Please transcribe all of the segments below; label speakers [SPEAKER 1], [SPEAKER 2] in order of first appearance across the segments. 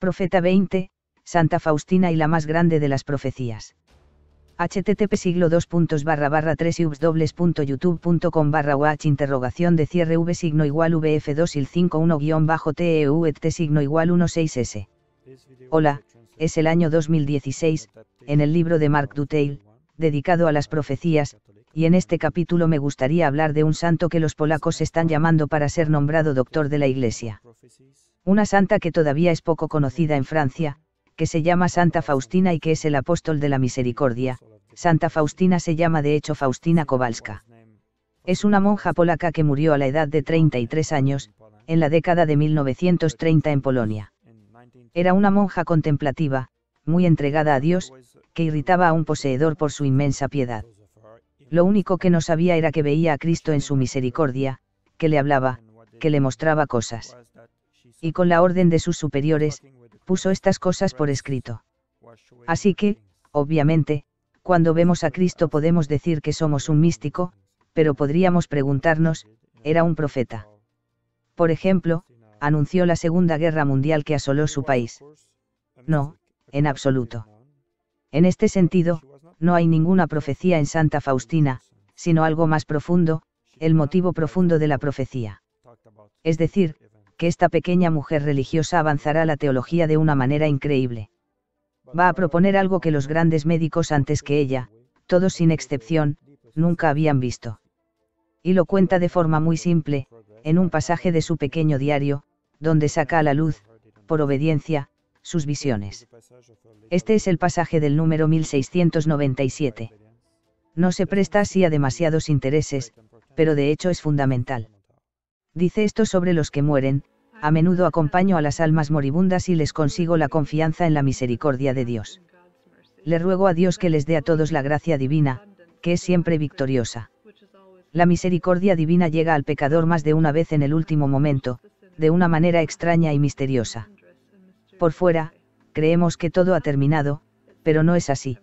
[SPEAKER 1] Profeta 20, Santa Faustina y la más grande de las profecías. http://www.youtube.com/watch_vf2 il 51-teu et t=16s. Hola, es el año 2016, en el libro de Mark Dutale, dedicado a las profecías, y en este capítulo me gustaría hablar de un santo que los polacos están llamando para ser nombrado doctor de la Iglesia. Una santa que todavía es poco conocida en Francia, que se llama Santa Faustina y que es el apóstol de la misericordia. Santa Faustina se llama de hecho Faustina Kowalska. Es una monja polaca que murió a la edad de 33 años, en la década de 1930 en Polonia. Era una monja contemplativa, muy entregada a Dios, que irritaba a un poseedor por su inmensa piedad. Lo único que no sabía era que veía a Cristo en su misericordia, que le hablaba, que le mostraba cosas. Y con la orden de sus superiores, puso estas cosas por escrito. Así que, obviamente, cuando vemos a Cristo podemos decir que somos un místico, pero podríamos preguntarnos, ¿era un profeta? Por ejemplo, ¿anunció la Segunda Guerra Mundial que asoló su país? No, en absoluto. En este sentido, no hay ninguna profecía en Santa Faustina, sino algo más profundo, el motivo profundo de la profecía. Es decir, que esta pequeña mujer religiosa avanzará la teología de una manera increíble. Va a proponer algo que los grandes médicos antes que ella, todos sin excepción, nunca habían visto. Y lo cuenta de forma muy simple, en un pasaje de su pequeño diario, donde saca a la luz, por obediencia, sus visiones. Este es el pasaje del número 1697. No se presta así a demasiados intereses, pero de hecho es fundamental. Dice esto sobre los que mueren: a menudo acompaño a las almas moribundas y les consigo la confianza en la misericordia de Dios. Le ruego a Dios que les dé a todos la gracia divina, que es siempre victoriosa. La misericordia divina llega al pecador más de una vez en el último momento, de una manera extraña y misteriosa. Por fuera, creemos que todo ha terminado, pero no es así.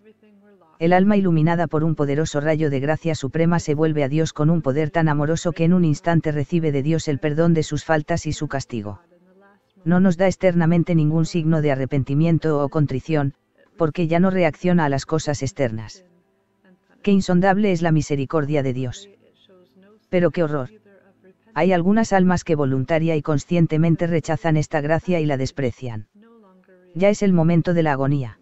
[SPEAKER 1] El alma iluminada por un poderoso rayo de gracia suprema se vuelve a Dios con un poder tan amoroso que en un instante recibe de Dios el perdón de sus faltas y su castigo. No nos da externamente ningún signo de arrepentimiento o contrición, porque ya no reacciona a las cosas externas. Qué insondable es la misericordia de Dios. Pero qué horror. Hay algunas almas que voluntaria y conscientemente rechazan esta gracia y la desprecian. Ya es el momento de la agonía.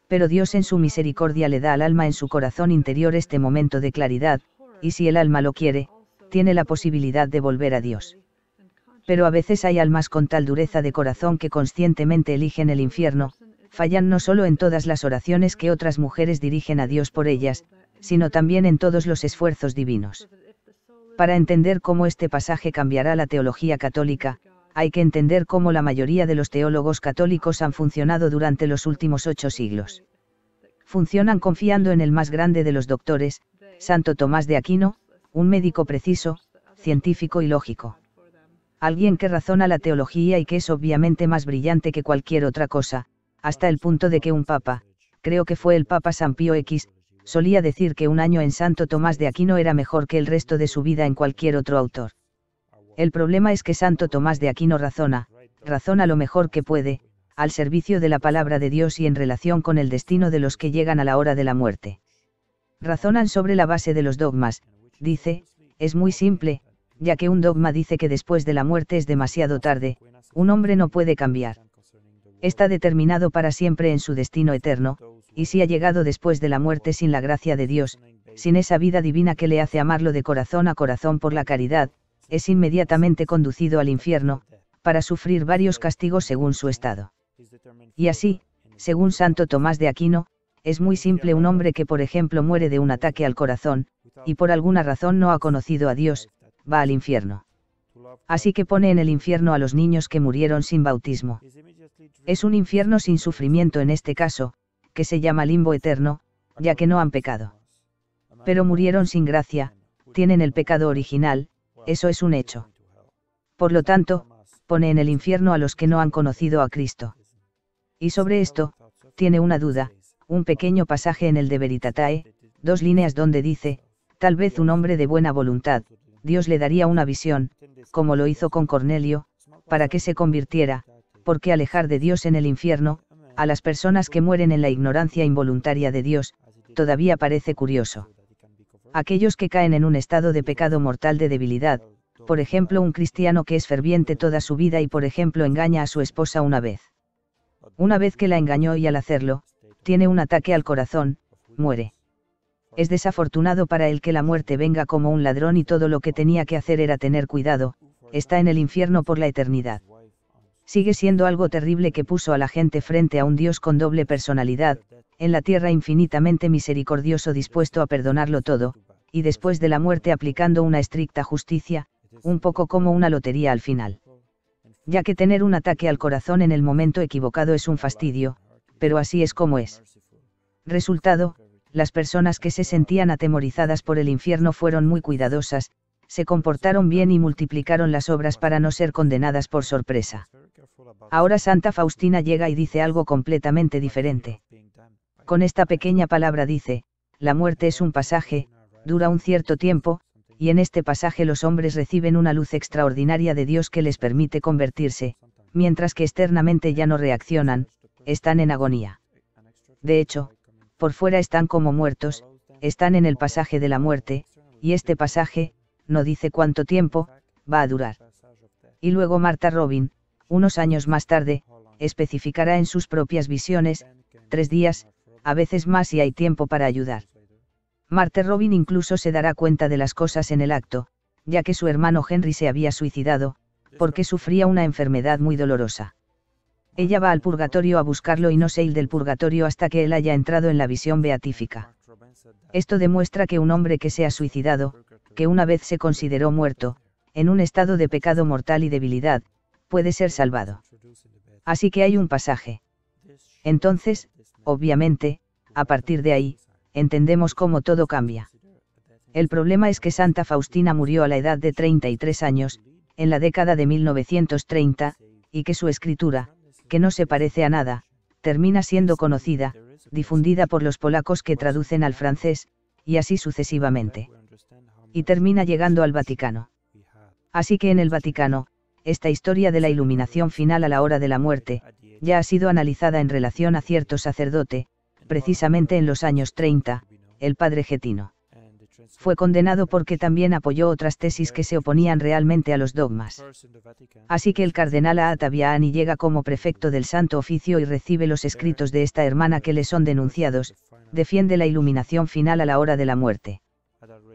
[SPEAKER 1] Pero Dios en su misericordia le da al alma en su corazón interior este momento de claridad, y si el alma lo quiere, tiene la posibilidad de volver a Dios. Pero a veces hay almas con tal dureza de corazón que conscientemente eligen el infierno, fallan no solo en todas las oraciones que otras mujeres dirigen a Dios por ellas, sino también en todos los esfuerzos divinos. Para entender cómo este pasaje cambiará la teología católica, hay que entender cómo la mayoría de los teólogos católicos han funcionado durante los últimos 8 siglos. Funcionan confiando en el más grande de los doctores, Santo Tomás de Aquino, un médico preciso, científico y lógico. Alguien que razona la teología y que es obviamente más brillante que cualquier otra cosa, hasta el punto de que un papa, creo que fue el Papa San Pío X, solía decir que un año en Santo Tomás de Aquino era mejor que el resto de su vida en cualquier otro autor. El problema es que Santo Tomás de Aquino razona lo mejor que puede, al servicio de la palabra de Dios y en relación con el destino de los que llegan a la hora de la muerte. Razonan sobre la base de los dogmas, dice, es muy simple, ya que un dogma dice que después de la muerte es demasiado tarde, un hombre no puede cambiar. Está determinado para siempre en su destino eterno, y si ha llegado después de la muerte sin la gracia de Dios, sin esa vida divina que le hace amarlo de corazón a corazón por la caridad, es inmediatamente conducido al infierno, para sufrir varios castigos según su estado. Y así, según Santo Tomás de Aquino, es muy simple: un hombre que por ejemplo muere de un ataque al corazón, y por alguna razón no ha conocido a Dios, va al infierno. Así que pone en el infierno a los niños que murieron sin bautismo. Es un infierno sin sufrimiento en este caso, que se llama limbo eterno, ya que no han pecado. Pero murieron sin gracia, tienen el pecado original, eso es un hecho. Por lo tanto, pone en el infierno a los que no han conocido a Cristo. Y sobre esto, tiene una duda, un pequeño pasaje en el De Veritatae, 2 líneas donde dice, tal vez un hombre de buena voluntad, Dios le daría una visión, como lo hizo con Cornelio, para que se convirtiera, ¿por qué alejar de Dios en el infierno a las personas que mueren en la ignorancia involuntaria de Dios? Todavía parece curioso. Aquellos que caen en un estado de pecado mortal de debilidad, por ejemplo un cristiano que es ferviente toda su vida y por ejemplo engaña a su esposa una vez. Una vez que la engañó y al hacerlo, tiene un ataque al corazón, muere. Es desafortunado para él que la muerte venga como un ladrón y todo lo que tenía que hacer era tener cuidado, está en el infierno por la eternidad. Sigue siendo algo terrible que puso a la gente frente a un Dios con doble personalidad, en la tierra infinitamente misericordioso dispuesto a perdonarlo todo, y después de la muerte aplicando una estricta justicia, un poco como una lotería al final. Ya que tener un ataque al corazón en el momento equivocado es un fastidio, pero así es como es. Resultado, las personas que se sentían atemorizadas por el infierno fueron muy cuidadosas, se comportaron bien y multiplicaron las obras para no ser condenadas por sorpresa. Ahora Santa Faustina llega y dice algo completamente diferente. Con esta pequeña palabra dice, la muerte es un pasaje, dura un cierto tiempo, y en este pasaje los hombres reciben una luz extraordinaria de Dios que les permite convertirse, mientras que externamente ya no reaccionan, están en agonía. De hecho, por fuera están como muertos, están en el pasaje de la muerte, y este pasaje, no dice cuánto tiempo, va a durar. Y luego Martha Robin, unos años más tarde, especificará en sus propias visiones, 3 días, a veces más si hay tiempo para ayudar. Martha Robin incluso se dará cuenta de las cosas en el acto, ya que su hermano Henry se había suicidado, porque sufría una enfermedad muy dolorosa. Ella va al purgatorio a buscarlo y no se ir del purgatorio hasta que él haya entrado en la visión beatífica. Esto demuestra que un hombre que se ha suicidado, que una vez se consideró muerto, en un estado de pecado mortal y debilidad, puede ser salvado. Así que hay un pasaje. Entonces, obviamente, a partir de ahí, entendemos cómo todo cambia. El problema es que Santa Faustina murió a la edad de 33 años, en la década de 1930, y que su escritura, que no se parece a nada, termina siendo conocida, difundida por los polacos que traducen al francés, y así sucesivamente. Y termina llegando al Vaticano. Así que en el Vaticano, esta historia de la iluminación final a la hora de la muerte, ya ha sido analizada en relación a cierto sacerdote, precisamente en los años 30, el padre Getino. Fue condenado porque también apoyó otras tesis que se oponían realmente a los dogmas. Así que el cardenal Ottaviani llega como prefecto del Santo Oficio y recibe los escritos de esta hermana que le son denunciados, defiende la iluminación final a la hora de la muerte.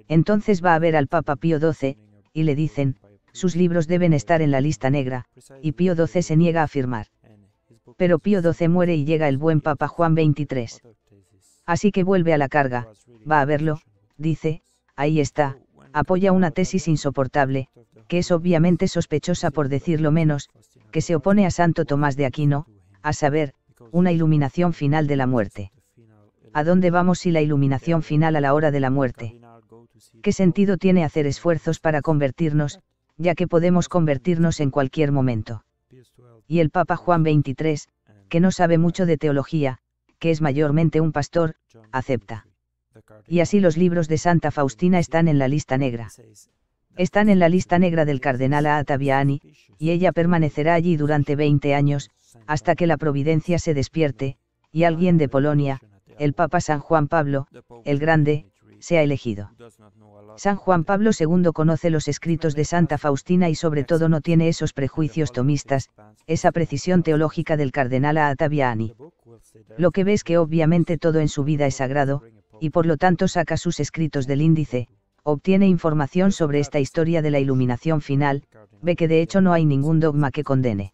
[SPEAKER 1] Entonces va a ver al Papa Pío XII, y le dicen, sus libros deben estar en la lista negra, y Pío XII se niega a firmar. Pero Pío XII muere y llega el buen Papa Juan XXIII. Así que vuelve a la carga, va a verlo, dice, ahí está, apoya una tesis insoportable, que es obviamente sospechosa por decirlo menos, que se opone a Santo Tomás de Aquino, a saber, una iluminación final de la muerte. ¿A dónde vamos si la iluminación final a la hora de la muerte? ¿Qué sentido tiene hacer esfuerzos para convertirnos, ya que podemos convertirnos en cualquier momento? Y el Papa Juan XXIII, que no sabe mucho de teología, que es mayormente un pastor, acepta. Y así los libros de Santa Faustina están en la lista negra. Están en la lista negra del cardenal Ottaviani, y ella permanecerá allí durante 20 años, hasta que la providencia se despierte, y alguien de Polonia, el Papa San Juan Pablo, el Grande, sea elegido. San Juan Pablo II conoce los escritos de Santa Faustina y sobre todo no tiene esos prejuicios tomistas, esa precisión teológica del cardenal Ottaviani. Lo que ve es que obviamente todo en su vida es sagrado, y por lo tanto saca sus escritos del índice, obtiene información sobre esta historia de la iluminación final, ve que de hecho no hay ningún dogma que condene.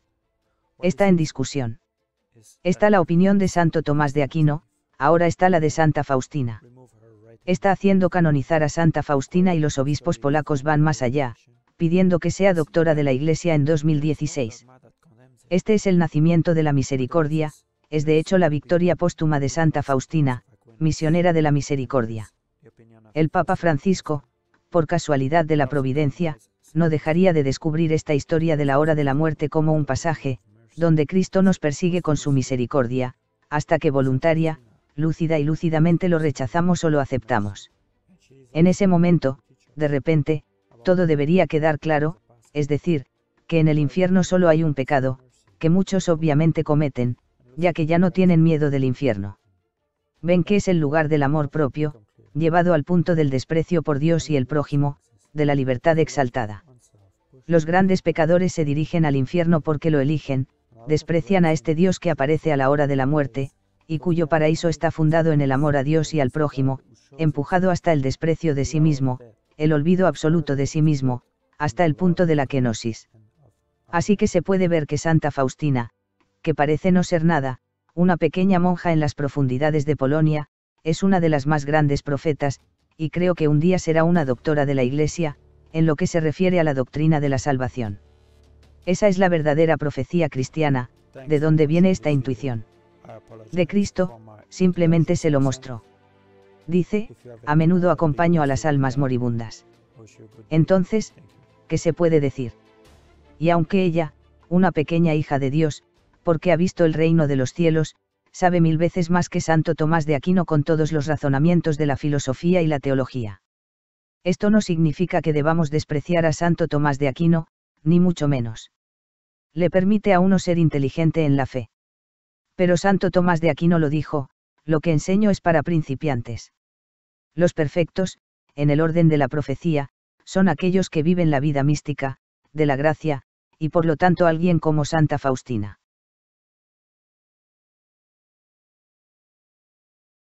[SPEAKER 1] Está en discusión. Está la opinión de Santo Tomás de Aquino, ahora está la de Santa Faustina. Está haciendo canonizar a Santa Faustina y los obispos polacos van más allá, pidiendo que sea doctora de la Iglesia en 2016. Este es el nacimiento de la misericordia, es de hecho la victoria póstuma de Santa Faustina, misionera de la misericordia. El Papa Francisco, por casualidad de la providencia, no dejaría de descubrir esta historia de la hora de la muerte como un pasaje, donde Cristo nos persigue con su misericordia, hasta que voluntaria, lúcida y lúcidamente lo rechazamos o lo aceptamos. En ese momento, de repente, todo debería quedar claro, es decir, que en el infierno solo hay un pecado, que muchos obviamente cometen, ya que ya no tienen miedo del infierno. Ven que es el lugar del amor propio, llevado al punto del desprecio por Dios y el prójimo, de la libertad exaltada. Los grandes pecadores se dirigen al infierno porque lo eligen, desprecian a este Dios que aparece a la hora de la muerte, y cuyo paraíso está fundado en el amor a Dios y al prójimo, empujado hasta el desprecio de sí mismo, el olvido absoluto de sí mismo, hasta el punto de la kenosis. Así que se puede ver que Santa Faustina, que parece no ser nada, una pequeña monja en las profundidades de Polonia, es una de las más grandes profetas, y creo que un día será una doctora de la Iglesia, en lo que se refiere a la doctrina de la salvación. Esa es la verdadera profecía cristiana, ¿de dónde viene esta intuición? De Cristo, simplemente se lo mostró. Dice, a menudo acompaño a las almas moribundas. Entonces, ¿qué se puede decir? Y aunque ella, una pequeña hija de Dios, porque ha visto el reino de los cielos, sabe 1000 veces más que Santo Tomás de Aquino con todos los razonamientos de la filosofía y la teología. Esto no significa que debamos despreciar a Santo Tomás de Aquino, ni mucho menos. Le permite a uno ser inteligente en la fe. Pero Santo Tomás de Aquino lo dijo, lo que enseño es para principiantes. Los perfectos, en el orden de la profecía, son aquellos que viven la vida mística, de la gracia, y por lo tanto alguien como Santa Faustina.